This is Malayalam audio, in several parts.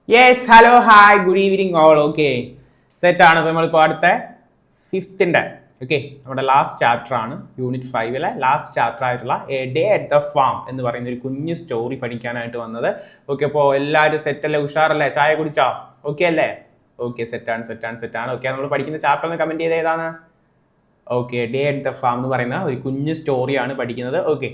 Yes hello hi good evening all. Okay, set ആണ്. നമ്മളിപ്പോൾ അടുത്ത ഫിഫ്തിൻ്റെ നമ്മുടെ ലാസ്റ്റ് ചാപ്റ്റർ ആണ്. യൂണിറ്റ് 5-ലെ ലാസ്റ്റ് ചാപ്റ്റർ ആയിട്ടുള്ള A day at the farm എന്ന് പറയുന്ന ഒരു കുഞ്ഞു സ്റ്റോറി പഠിക്കാനായിട്ട് വന്നത്. ഓക്കെ, അപ്പോൾ എല്ലാവരും സെറ്റല്ലേ, ഉഷാറല്ലേ, ചായ കുടിച്ചോ? ഓക്കെ അല്ലേ? ഓക്കെ, സെറ്റാണ്. ഓക്കെ, നമ്മൾ പഠിക്കുന്ന ചാപ്റ്റർ ഒന്ന് കമൻറ്റ് ചെയ്ത് ഏതാണ്? Okay, day at the farm എന്ന് പറയുന്ന ഒരു കുഞ്ഞു സ്റ്റോറിയാണ് പഠിക്കുന്നത്. ഓക്കെ,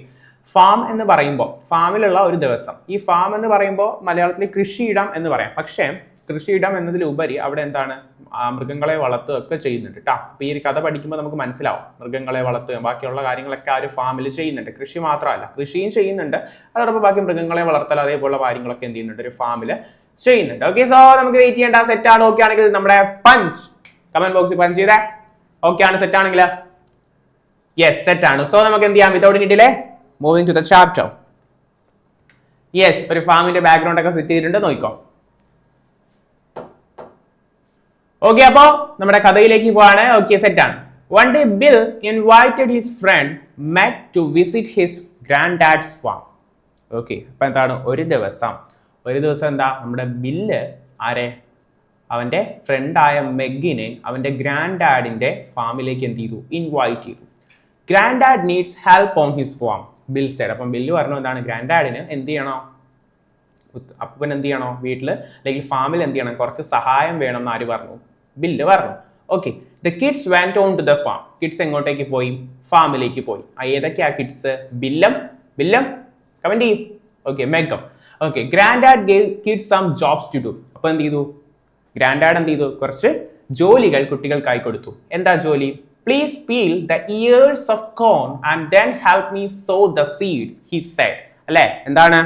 ഫാം എന്ന് പറയുമ്പോൾ ഫാമിലുള്ള ഒരു ദിവസം. ഈ ഫാം എന്ന് പറയുമ്പോൾ മലയാളത്തിൽ കൃഷിയിടം എന്ന് പറയാം. പക്ഷേ കൃഷിയിടം എന്നതിലുപരി അവിടെ എന്താണ്, മൃഗങ്ങളെ വളർത്തുകയൊക്കെ ചെയ്യുന്നുണ്ട് കേട്ടോ. അപ്പോൾ ഈ ഒരു കഥ പഠിക്കുമ്പോൾ നമുക്ക് മനസ്സിലാവും മൃഗങ്ങളെ വളർത്തുകയും ബാക്കിയുള്ള കാര്യങ്ങളൊക്കെ ആ ഒരു ഫാമിൽ ചെയ്യുന്നുണ്ട്. കൃഷി മാത്രമല്ല, കൃഷിയും ചെയ്യുന്നുണ്ട്, അതോടൊപ്പം ബാക്കി മൃഗങ്ങളെ വളർത്തൽ അതേപോലുള്ള കാര്യങ്ങളൊക്കെ എന്ത് ചെയ്യുന്നുണ്ട്, ഒരു ഫാമിൽ ചെയ്യുന്നുണ്ട്. ഓക്കെ, സോ നമുക്ക് വെയിറ്റ് ചെയ്യേണ്ട. സെറ്റാണ്. ഓക്കെ ആണെങ്കിൽ നമ്മുടെ പഞ്ച് കമന്റ് ബോക്സിൽ പഞ്ച് ചെയ്തേ. ഓക്കെ ആണ്, സെറ്റ് ആണെങ്കിൽ യെസ് സെറ്റാണ്. സോ നമുക്ക് എന്ത് ചെയ്യാം, without any delay moving to the chapter. Yes, ഒരു ഫാമിന്റെ ബാക്ക്ഗ്രൗണ്ട് ഒക്കെ സെറ്റ് ചെയ്തിട്ടുണ്ട്, നോക്കിക്കോ. ഓക്കെ, അപ്പോ നമ്മുടെ കഥയിലേക്ക് പോവാണ്. ഓക്കെ, സെറ്റ് ആണ്. One day Bill invited his friend Met to visit his grand dad's farm. Okay, അപ്പൊ എന്താണ്, ഒരു ദിവസം എന്താ, നമ്മുടെ ബില്ല് അവന്റെ ഫ്രണ്ടായ മെഗിനെ അവന്റെ ഗ്രാൻഡ് ഡാഡിന്റെ ഫാമിലേക്ക് എന്ത് ചെയ്തു, ഇൻവൈറ്റ് ചെയ്തു. Grand dad needs help on his farm, Bill said. അപ്പം ബില്ല് പറഞ്ഞു എന്താണ്, ഗ്രാൻഡ് ഡാഡിന് എന്ത് ചെയ്യണോ, അപ്പൻ എന്ത് ചെയ്യണോ, വീട്ടിൽ അല്ലെങ്കിൽ ഫാമിൽ എന്ത് ചെയ്യണം, കുറച്ച് സഹായം വേണം എന്ന് ആര് പറഞ്ഞു, ബില്ല് പറഞ്ഞു. Okay, the kids went on to the farm. Kids എങ്ങോട്ടേക്ക് പോയി, ഫാമിലേക്ക് പോയി. ഏതൊക്കെയാ കിഡ്സ്? ബില്ലും കമന്റ് ചെയ്യും. ഓക്കെ, മെഗം. Okay, grandad gave kids some jobs to do. അപ്പൊ എന്ത് ചെയ്തു, ഗ്രാൻഡ് ഡാഡ് എന്ത് ചെയ്തു, കുറച്ച് ജോലികൾ കുട്ടികൾക്കായി കൊടുത്തു. എന്താ ജോലി? Please peel the ears of corn and then help me sow the seeds, he said. അല്ലേ, എന്താണ്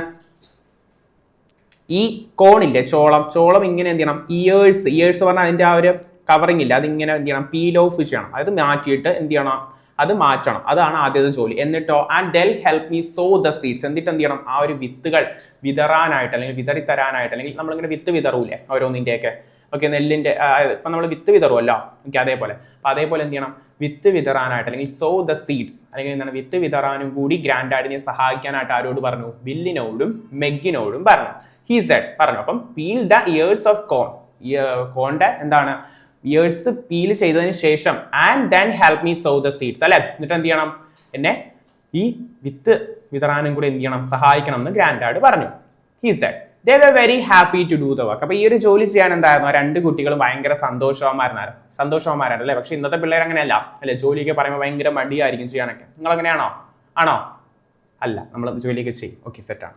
ഈ കോണില്ലേ, ചോളം ഇങ്ങനെ എന്ത് ചെയ്യണം, ഇയേഴ്സ് പറഞ്ഞാൽ അതിന്റെ ആ ഒരു കവറിംഗ് ഇല്ല, അതിങ്ങനെ എന്ത് ചെയ്യണം, പീൽ ഓഫ് ചെയ്യണം. അത് മാറ്റിയിട്ട് എന്ത് ചെയ്യണം, അത് മാറ്റണം. അതാണ് ആദ്യത്തെ ജോലി. എന്നിട്ടോ and they'll help me so the seeds. എന്നിട്ട് എന്ത് ചെയ്യണം, ആ ഒരു വിത്തുകൾ വിതറാനായിട്ട് അല്ലെങ്കിൽ വിതറിത്തരാനായിട്ട്, അല്ലെങ്കിൽ നമ്മളിങ്ങനെ വിത്ത് വിതറൂലേ ഓരോന്നിൻ്റെയൊക്കെ. ഓക്കെ, നെല്ലിന്റെ ഇപ്പം നമ്മൾ വിത്ത് വിതറുമല്ലോ. ഓക്കെ, അതേപോലെ എന്ത് ചെയ്യണം, വിത്ത് വിതറാനായിട്ട് അല്ലെങ്കിൽ സോ ദ സീഡ്സ് അല്ലെങ്കിൽ എന്താണ്, വിത്ത് വിതറാനും കൂടി ഗ്രാൻഡ് ഡാഡിനെ സഹായിക്കാനായിട്ട് ആരോട് പറഞ്ഞു, ബില്ലിനോടും മെഗിനോടും പറഞ്ഞു. ഹി സെഡ് പറഞ്ഞു. അപ്പം പീൽ ദ ഇയേഴ്സ് ഓഫ് കോൺ, കോണിന്റെ എന്താണ്, ഇയേഴ്സ് പീൽ ചെയ്തതിന് ശേഷം and then help me so the seeds, അല്ലെ. എന്നിട്ട് എന്ത് ചെയ്യണം, എന്നെ ഈ വിത്ത് വിതറാനും കൂടി എന്ത് ചെയ്യണം, സഹായിക്കണം എന്ന് ഗ്രാൻഡ് ഡാഡ് പറഞ്ഞു. He said. They were very happy to do the work. അപ്പൊ ഈ ഒരു ജോലി ചെയ്യാൻ എന്തായിരുന്നു, രണ്ട് കുട്ടികളും ഭയങ്കര സന്തോഷവാന്മാരാണ് അല്ലെ. പക്ഷെ ഇന്നത്തെ പിള്ളേർ അങ്ങനെയല്ല അല്ലെ, ജോലിയൊക്കെ പറയുമ്പോൾ ഭയങ്കര മടിയായിരിക്കും ചെയ്യാനൊക്കെ. നിങ്ങൾ അങ്ങനെയാണോ? അല്ല, നമ്മൾ ജോലിയൊക്കെ ചെയ്യും. ഓക്കെ, സെറ്റാണ്.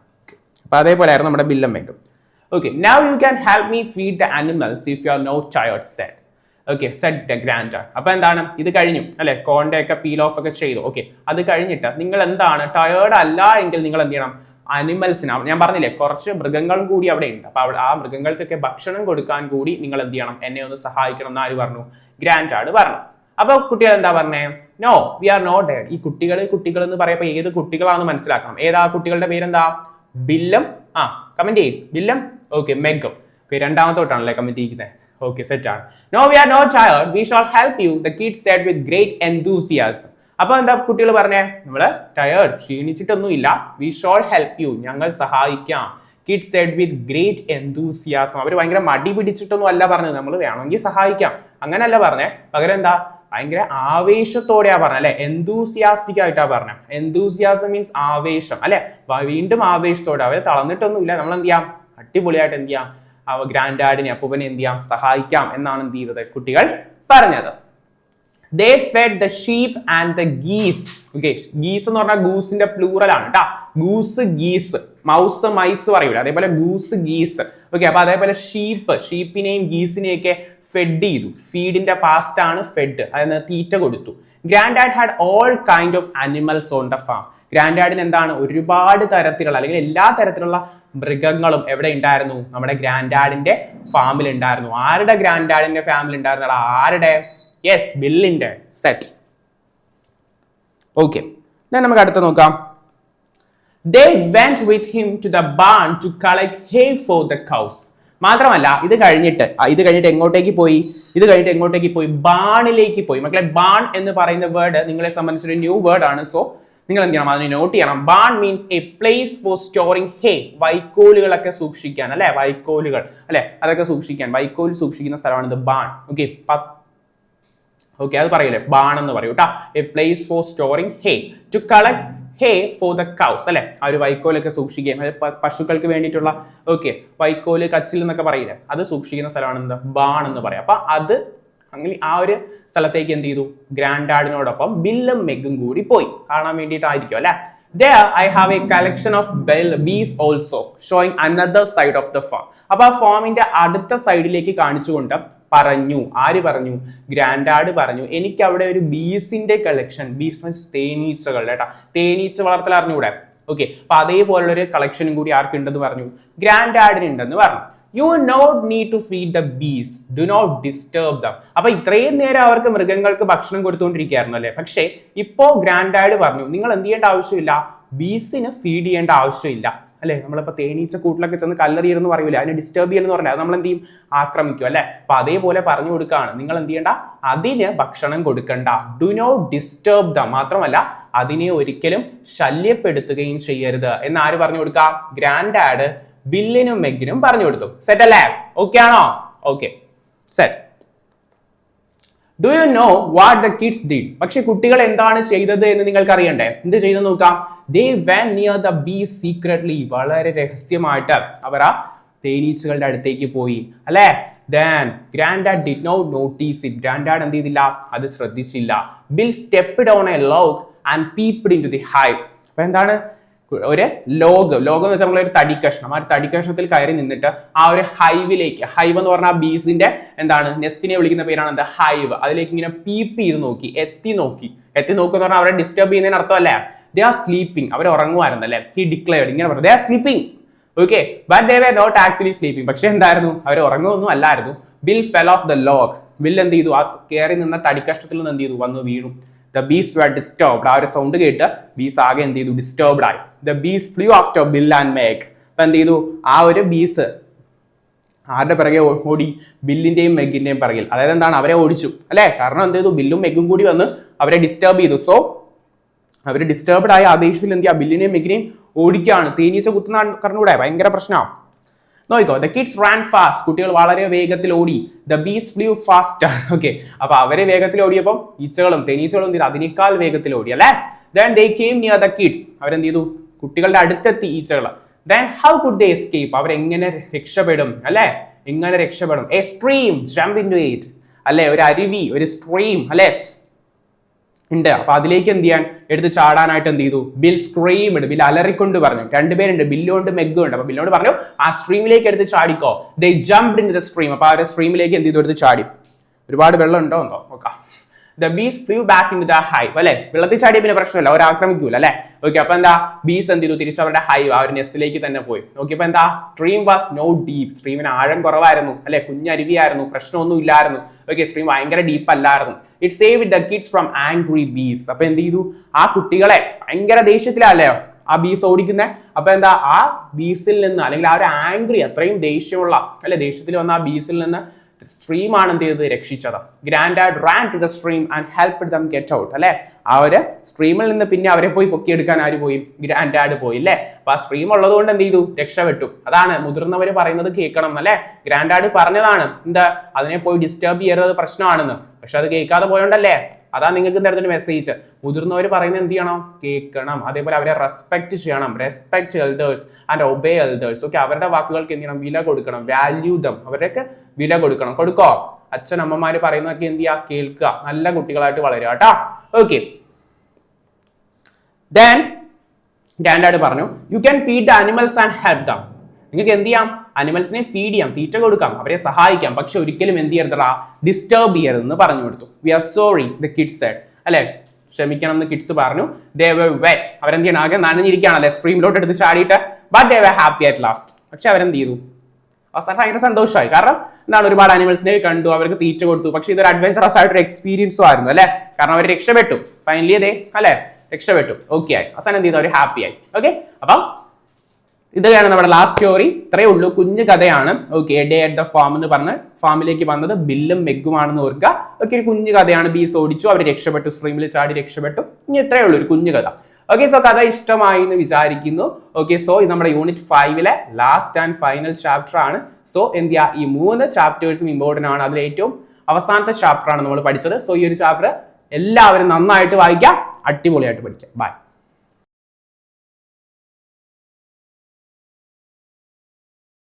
അപ്പൊ അതേപോലെ ആയിരുന്നു നമ്മുടെ ബില്ലും മെഗും. Okay, now you can help me feed the animals if you are not tired, said. Okay, said the grand dad. അപ്പൊ എന്താണ്, ഇത് കഴിഞ്ഞു അല്ലെ, കോണിന്റെ ഒക്കെ പീൽ ഓഫ് ഒക്കെ ചെയ്തു. ഓക്കെ, അത് കഴിഞ്ഞിട്ട് നിങ്ങൾ എന്താണ് ടയേർഡ് അല്ല എങ്കിൽ നിങ്ങൾ എന്ത് ചെയ്യണം, അനിമൽസിന്, ഞാൻ പറഞ്ഞില്ലേ കുറച്ച് മൃഗങ്ങൾ കൂടി അവിടെ ഉണ്ട്, അപ്പൊ ആ മൃഗങ്ങൾക്കൊക്കെ ഭക്ഷണം കൊടുക്കാൻ കൂടി നിങ്ങൾ എന്ത് ചെയ്യണം, എന്നെ ഒന്ന് സഹായിക്കണം എന്ന് ആര് പറഞ്ഞു, ഗ്രാൻഡ് ഡാഡ് പറഞ്ഞു. അപ്പൊ കുട്ടികൾ എന്താ പറഞ്ഞേ, no we are not dead. ഈ കുട്ടികൾ എന്ന് പറയുമ്പോൾ ഏത് കുട്ടികളാണെന്ന് മനസ്സിലാക്കണം. ഏതാ കുട്ടികളുടെ പേരെന്താ, ബില്ലും കമന്റ് ചെയ്യും, ബില്ലും ഓക്കെ മെഗും. ഓക്കെ, രണ്ടാമത്തോട്ടാണല്ലേ കമന്റ് ചെയ്യുന്നത്. ഓക്കെ, സെറ്റ് ആണ്. No we are not tired, we shall help you, the kids said with great enthusiasm. അപ്പൊ എന്താ കുട്ടികൾ പറഞ്ഞേ, നമ്മള് ടയേർഡ്, ക്ഷീണിച്ചിട്ടൊന്നും ഇല്ല, വി ഷോൾ ഹെൽപ്പ് യു, ഞങ്ങൾ സഹായിക്കാം. Kids said with great enthusiasm. അവർ ഭയങ്കര മടി പിടിച്ചിട്ടൊന്നും അല്ല പറഞ്ഞത്, നമ്മൾ വേണമെങ്കിൽ സഹായിക്കാം അങ്ങനല്ല പറഞ്ഞേ. പകരം എന്താ, ഭയങ്കര ആവേശത്തോടെയാ പറഞ്ഞ അല്ലെ, എന്തൂസിയാസ്റ്റിക് ആയിട്ടാ പറഞ്ഞ. എന്തൂസിയാസം മീൻസ് ആവേശം അല്ലെ, വീണ്ടും ആവേശത്തോടെ. അവരെ തളർന്നിട്ടൊന്നുമില്ല, നമ്മൾ എന്ത് ചെയ്യാം, അടിപൊളിയായിട്ട് എന്ത് ചെയ്യാം, ഗ്രാൻഡ് ഡാഡിനെ അപ്പൂപ്പനെ എന്ത് ചെയ്യാം, സഹായിക്കാം എന്നാണ് എന്ത് ചെയ്തത് കുട്ടികൾ പറഞ്ഞത്. They fed the sheep and the geese. Okay, geese എന്ന് പറഞ്ഞാൽ ഗൂസിന്റെ പ്ലൂറൽ ആണ് കേട്ടാ. ഗൂസ് ഗീസ്, മൗസ് മൈസ് പറയൂല, അതേപോലെ ഗൂസ് ഗീസ്. ഓക്കെ, അപ്പൊ അതേപോലെ ഷീപ്പിനെയും ഗീസിനെയും ഒക്കെ ഫെഡ് ചെയ്തു. ഫീഡിന്റെ പാസ്റ്റ് ആണ് ഫെഡ്, അതായത് തീറ്റ കൊടുത്തു. Grandad had all kind of animals on the farm. ഗ്രാൻഡ് ഡാഡിന് എന്താണ്, ഒരുപാട് തരത്തിലുള്ള അല്ലെങ്കിൽ എല്ലാ തരത്തിലുള്ള മൃഗങ്ങളും എവിടെ ഉണ്ടായിരുന്നു, നമ്മുടെ ഗ്രാൻഡ് ഡാഡിന്റെ ഫാമിൽ ഉണ്ടായിരുന്നു. ആരുടെ ഗ്രാൻഡ് ഡാഡിന്റെ ഫാമിൽ ഉണ്ടായിരുന്നടാ, ആരുടെ? യെസ്, ബില്ലിന്റെ. സെറ്റ്. ഓക്കെ, നമുക്ക് അടുത്ത നോക്കാം. They went with him to the barn to collect hay for the cows. മാത്രമല്ല ഇത് കഴിഞ്ഞിട്ട് എങ്ങോട്ടേക്ക് പോയി ബാണിലേക്ക് പോയി. മക്കളെ ബാൺ എന്ന് പറയുന്ന വേർഡ് നിങ്ങളെ സംബന്ധിച്ചൊരു ന്യൂ വേർഡ് ആണ്. സോ നിങ്ങൾ എന്ത് ചെയ്യണം, അതിനെ നോട്ട് ചെയ്യണം. Barn means a place for storing hay, വൈക്കോലുകളൊക്കെ സൂക്ഷിക്കാൻ അല്ലെ, വൈക്കോലുകൾ അല്ലെ അതൊക്കെ സൂക്ഷിക്കാൻ, വൈക്കോൽ സൂക്ഷിക്കുന്ന സ്ഥലമാണ് ഇത് ബാൺ. ഓക്കെ അത് പറയില്ലേ, ബാൺ എന്ന് പറയൂ കേട്ടോ. A place for storing hay, to collect hay for the cows അല്ലെ, ആ ഒരു വൈക്കോലൊക്കെ സൂക്ഷിക്കുകയും പശുക്കൾക്ക് വേണ്ടിയിട്ടുള്ള വൈക്കോല് കച്ചിൽ എന്നൊക്കെ പറയില്ലേ, അത് സൂക്ഷിക്കുന്ന സ്ഥലമാണ് എന്താ ബാൺ എന്ന് പറയാം. അപ്പൊ അത് അങ്ങനെ ആ ഒരു സ്ഥലത്തേക്ക് എന്ത് ചെയ്തു, ഗ്രാൻഡ് ഡാഡിനോടൊപ്പം ബില്ലും മെഗും കൂടി പോയി കാണാൻ വേണ്ടിയിട്ടായിരിക്കും അല്ലെ. There I have a collection of bees also showing another side of the farm. അപ്പൊ ആ ഫാമിന്റെ അടുത്ത സൈഡിലേക്ക് കാണിച്ചുകൊണ്ട് പറഞ്ഞു, ആര് പറഞ്ഞു, ഗ്രാൻഡ് ഡാഡ് പറഞ്ഞു, എനിക്ക് അവിടെ ഒരു ബീസിന്റെ കളക്ഷൻ, ബീസ് മീൻസ് തേനീച്ചകൾ കേട്ടാ, തേനീച്ച വളർത്തൽ അറിഞ്ഞൂടെ. ഓക്കെ, അപ്പൊ അതേപോലുള്ള ഒരു കളക്ഷനും കൂടി ആർക്കുണ്ടെന്ന് പറഞ്ഞു, ഗ്രാൻഡ് ഡാഡിന് ഉണ്ടെന്ന് പറഞ്ഞു. You not need to feed the bees, do not disturb them. അപ്പൊ ഇത്രയും നേരം അവർക്ക് മൃഗങ്ങൾക്ക് ഭക്ഷണം കൊടുത്തുകൊണ്ടിരിക്കുകയായിരുന്നു അല്ലെ. പക്ഷേ ഇപ്പോ ഗ്രാൻഡ് ഡാഡ് പറഞ്ഞു, നിങ്ങൾ എന്ത് ചെയ്യേണ്ട ആവശ്യമില്ല, ബീസിന് ഫീഡ് ചെയ്യേണ്ട ആവശ്യമില്ല അല്ലെ. നമ്മളിപ്പോ തേനീച്ച കൂട്ടിലൊക്കെ ചെന്ന് കല്ലെറിയെന്ന് പറയൂല, അതിനെ ഡിസ്റ്റർബ് ചെയ്യലെന്ന് പറഞ്ഞാൽ അത് നമ്മൾ എന്ത് ചെയ്യും, ആക്രമിക്കും അല്ലെ. അപ്പൊ അതേപോലെ പറഞ്ഞു കൊടുക്കുകയാണ്, നിങ്ങൾ എന്ത് ചെയ്യേണ്ട, അതിന് ഭക്ഷണം കൊടുക്കണ്ട, ഡു നോട്ട് ഡിസ്റ്റർബ് ദം, മാത്രമല്ല അതിനെ ഒരിക്കലും ശല്യപ്പെടുത്തുകയും ചെയ്യരുത് എന്ന് ആര് പറഞ്ഞു കൊടുക്കുക, ഗ്രാൻഡ് ഡാഡ് ബില്ലിനും മെഗിനും പറഞ്ഞു കൊടുത്തു. സെറ്റ് അല്ലേ, ഓക്കെ ആണോ? Okay set. Do you know what the kids did? പക്ഷെ കുട്ടികൾ എന്താണ് ചെയ്തത് എന്ന് നിങ്ങൾക്ക് അറിയണ്ടേ. എന്ത് ചെയ്തു നോക്കാം. They went near the bees secretly, വളരെ രഹസ്യമായിട്ട് അവർ ആ തേനീച്ചകളുടെ അടുത്തേക്ക് പോയി അല്ലെ. Then granddad did not notice it. Granddad എന്ത് ചെയ്തില്ല, അത് ശ്രദ്ധിച്ചില്ല. Bill stepped on a log and peeped into the hive. അപ്പൊ എന്താണ്, ഒരു ലോഗ് എന്ന് വെച്ചാൽ നമ്മളൊരു തടിക്കഷ്ണം, ആ ഒരു തടിക്കഷ്ണത്തിൽ കയറി നിന്നിട്ട് ആ ഒരു ഹൈവിലേക്ക്, ഹൈവ് എന്ന് പറഞ്ഞാൽ ബീസിന്റെ എന്താണ് നെസ്റ്റിനെ വിളിക്കുന്ന പേരാണ് എന്താ, ഹൈവ്. അതിലേക്ക് ഇങ്ങനെ പീപ്പ് ചെയ്ത് നോക്കി, എത്തി നോക്കി എന്ന് പറഞ്ഞാൽ അവരെ ഡിസ്റ്റർബ് ചെയ്യുന്നതിന് അർത്ഥമല്ലേ. ദേ ആർ സ്ലീപ്പിംഗ്, അവർ ഉറങ്ങുമായിരുന്നു അല്ലെ. ഹി ഡിക്ലെയർഡ്, ഇങ്ങനെ പറഞ്ഞു, they are sleeping. Okay, but they were not actually sleeping. പക്ഷെ എന്തായിരുന്നു, അവർ ഉറങ്ങുമൊന്നും അല്ലായിരുന്നു. Bill fell off the log, ബിൽ എന്ത് ചെയ്തു, ആ കയറി നിന്ന തടിക്കഷ്ണത്തിൽ നിന്ന് എന്ത് ചെയ്തു, വന്നു വീണു. The bees were disturbed. ആ ഒരു സൗണ്ട് കേട്ട് ബീസ് ആകെ എന്ത് ചെയ്തു, ഡിസ്റ്റർബ്ഡ് ആയി. The bees flew after Bill and Meg. അപ്പൊ എന്ത് ചെയ്തു, ആ ഒരു ബീസ് ആരുടെ പിറകെ ഓടി, ബില്ലിന്റെയും മെഗിന്റെയും പിറകിൽ. അതായത് എന്താണ്, അവരെ ഓടിച്ചു അല്ലെ. കാരണം എന്ത് ചെയ്തു, ബില്ലും മെഗും കൂടി വന്ന് അവരെ ഡിസ്റ്റർബ് ചെയ്തു. സോ അവർ ഡിസ്റ്റർബ്ഡ് ആയ ആദേശത്തിൽ എന്ത് ചെയ്യുക, ബില്ലിനെയും മെഗിനെയും ഓടിക്കുകയാണ്. തേനീച്ച കുത്തുന്ന കറഞ്ഞൂടെ, ഭയങ്കര പ്രശ്നമാണ്. നോക്കിക്കോ, ദ കിഡ്സ് റാൻ ഫാസ്റ്റ്, കുട്ടികൾ വളരെ വേഗത്തിൽ ഓടി. The bees flew faster. Okay, അപ്പൊ അവരെ വേഗത്തിൽ ഓടിയപ്പോൾ ഈച്ചകളും തേനീച്ചകളും എന്ത് ചെയ്തു, അതിനേക്കാൾ വേഗത്തിൽ ഓടി അല്ലെ. Then they came near the kids, അവരെന്ത് ചെയ്തു, കുട്ടികളുടെ അടുത്തെത്തി ഈച്ചകൾ. Then how could they escape, അവരെങ്ങനെ രക്ഷപ്പെടും അല്ലെ, എങ്ങനെ രക്ഷപ്പെടും. A stream jump into it അല്ലെ, ഒരു അരുവി, ഒരു സ്ട്രീം അല്ലെ ഉണ്ട്. അപ്പൊ അതിലേക്ക് എന്ത് ചെയ്യാൻ, എടുത്ത് ചാടാനായിട്ട് എന്ത് ചെയ്തു, ബിൽ സ്ക്രീംഡ്, ബിൽ അലറിക്കൊണ്ട് പറഞ്ഞു. രണ്ടുപേരുണ്ട്, ബില്ലുണ്ട് മെഗും ഉണ്ട്. അപ്പൊ ബില്ലോട് പറഞ്ഞു, ആ സ്ട്രീമിലേക്ക് എടുത്ത് ചാടിക്കോ. ദേ ജംപ്ഡ് ഇൻടു ദ സ്ട്രീം, അപ്പൊ ആ സ്ട്രീമിലേക്ക് എന്ത് ചെയ്തു, എടുത്ത് ചാടി. ഒരുപാട് വെള്ളം ഉണ്ടോ എന്തോ നോക്കാം. The bees flew back into the hive അല്ലെ, വെള്ളത്തിൽ ചാടിയ പിന്നെ പ്രശ്നമില്ല, അവർ ആക്രമിക്കൂല അല്ലെ. ഓക്കെ, അപ്പൊ എന്താ, ബീസ് എന്ത് ചെയ്തു, തിരിച്ച് അവരുടെ ഹൈവ്, ആ ഒരു നെസ്റ്റിലേക്ക് തന്നെ പോയി. ഓക്കെ, അപ്പൊ എന്താ, സ്ട്രീം വാസ് നോ ഡീപ്, സ്ട്രീമിന് ആഴം കുറവായിരുന്നു അല്ലെ, കുഞ്ഞരുവിയായിരുന്നു, പ്രശ്നമൊന്നും ഇല്ലായിരുന്നു. ഓക്കെ, സ്ട്രീം ഭയങ്കര ഡീപ്പ് അല്ലായിരുന്നു. It saved the kids from angry bees. അപ്പൊ എന്ത് ചെയ്തു, ആ കുട്ടികളെ, ഭയങ്കര ദേഷ്യത്തിലല്ലേ ആ ബീസ് ഓടിക്കുന്നത്. അപ്പൊ എന്താ, ആ ബീസിൽ നിന്ന് അല്ലെങ്കിൽ ആ ഒരു ആംഗ്രി, അത്രയും ദേഷ്യമുള്ള അല്ലെ, ദേഷ്യത്തിൽ വന്ന ആ ബീസിൽ നിന്ന് സ്ട്രീം ആണ് എന്ത് ചെയ്തത്, രക്ഷിച്ചത്. Grand dad ran to the stream and helped them get out അല്ലെ. ആ ഒരു സ്ട്രീമിൽ നിന്ന് പിന്നെ അവരെ പോയി പൊക്കിയെടുക്കാൻ ആര് പോയി, ഗ്രാൻഡ് ഡാഡ് പോയി അല്ലെ. അപ്പൊ ആ സ്ട്രീം ഉള്ളത് കൊണ്ട് എന്ത് ചെയ്തു, രക്ഷപ്പെട്ടു. അതാണ് മുതിർന്നവര് പറയുന്നത് കേൾക്കണം അല്ലെ. ഗ്രാൻഡ് ഡാഡ് പറഞ്ഞതാണ് എന്താ, അതിനെ പോയി ഡിസ്റ്റർബ് ചെയ്യരുത്, പ്രശ്നമാണെന്ന്. പക്ഷെ അത് കേൾക്കാതെ പോയോണ്ടല്ലേ. അതാ നിങ്ങൾക്ക് തരുന്നൊരു മെസ്സേജ്. മുതിർന്നവർ പറയുന്നത് എന്ത് ചെയ്യണം, കേൾക്കണം. അതേപോലെ അവരെ റെസ്പെക്ട് ചെയ്യണം. Respect elders and obey elders. Okay, അവരുടെ വാക്കുകൾക്ക് എന്ത് ചെയ്യണം, വില കൊടുക്കണം. വാല്യൂ ദം, അവരൊക്കെ വില കൊടുക്കണം. കൊടുക്കോ, അച്ഛൻ അമ്മമാര് പറയുന്നതൊക്കെ എന്ത് ചെയ്യുക, കേൾക്കുക. നല്ല കുട്ടികളായിട്ട് വളരുക കേട്ടോ. ഓക്കെ, ദെൻ ഗ്രാൻഡ് ഡാഡ് പറഞ്ഞു, you can feed the animals and help them. നിങ്ങൾക്ക് എന്ത് ചെയ്യാം, അനിമൽസിനെ ഫീഡ് ചെയ്യാം, തീറ്റ കൊടുക്കാം, അവരെ സഹായിക്കാം. പക്ഷെ ഒരിക്കലും എന്ത് ചെയ്യരുതടാ, ഡിസ്റ്റർബ് ചെയ്യരുതെന്ന് പറഞ്ഞു കൊടുത്തു. We are sorry the kids said അല്ലെ, ക്ഷമിക്കണം എന്ന് കിഡ്സ് പറഞ്ഞു. ദേ വർ വെറ്റ്, അവരെന്ത് ചെയ്യണം, ആകെ നനഞ്ഞിരിക്കുകയാണല്ലേ, സ്ട്രീമിലോട്ട് എടുത്ത് ചാടിയിട്ട്. But they were happy at last. പക്ഷെ അവരെന്ത് ചെയ്തു, അവസാനം ഭയങ്കര സന്തോഷമായി. കാരണം എന്താണ്, ഒരുപാട് അനിമൽസിനെ കണ്ടു, അവർക്ക് തീറ്റ കൊടുത്തു. പക്ഷെ ഇതൊരു അഡ്വഞ്ചറസ് ആയിട്ടൊരു എക്സ്പീരിയൻസും ആയിരുന്നു അല്ലെ. കാരണം അവർ രക്ഷപ്പെട്ടു, ഫൈനലി അതെ അല്ലെ, രക്ഷപ്പെട്ടു. ഓക്കെ ആയി, അവസാനം എന്ത് ചെയ്തു, അവർ ഹാപ്പി ആയി. ഓക്കെ, അപ്പം ഇതൊക്കെയാണ് നമ്മുടെ ലാസ്റ്റ് സ്റ്റോറി. ഇത്രയേ ഉള്ളൂ, കുഞ്ഞു കഥയാണ്. Okay, day at the farm എന്ന് പറഞ്ഞ് ഫാമിലേക്ക് വന്നത് ബില്ലും മെഗുമാണെന്ന് ഓർക്കുക. ഓക്കെ, ഒരു കുഞ്ഞു കഥയാണ്. ബീസ് ഓടിച്ചു, അവർ രക്ഷപ്പെട്ടു, സ്ട്രീമിൽ ചാടി രക്ഷപ്പെട്ടു. ഇനി ഇത്രയേ ഉള്ളൂ, ഒരു കുഞ്ഞു കഥ. ഓക്കെ, സോ കഥ ഇഷ്ടമായി എന്ന് വിചാരിക്കുന്നു. ഓക്കെ, സോ ഇത് നമ്മുടെ unit 5 last and final chapter ആണ്. സോ എന്ത് ചെയ്യാ, ഈ 3 ചാപ്റ്റേഴ്സും ഇമ്പോർട്ടന്റ് ആണ്. അതിൽ ഏറ്റവും അവസാനത്തെ ചാപ്റ്റർ ആണ് നമ്മൾ പഠിച്ചത്. സോ ഈ ഒരു ചാപ്റ്റർ എല്ലാവരും നന്നായിട്ട് വായിക്കാം, അടിപൊളിയായിട്ട് പഠിക്കാം. ബൈ.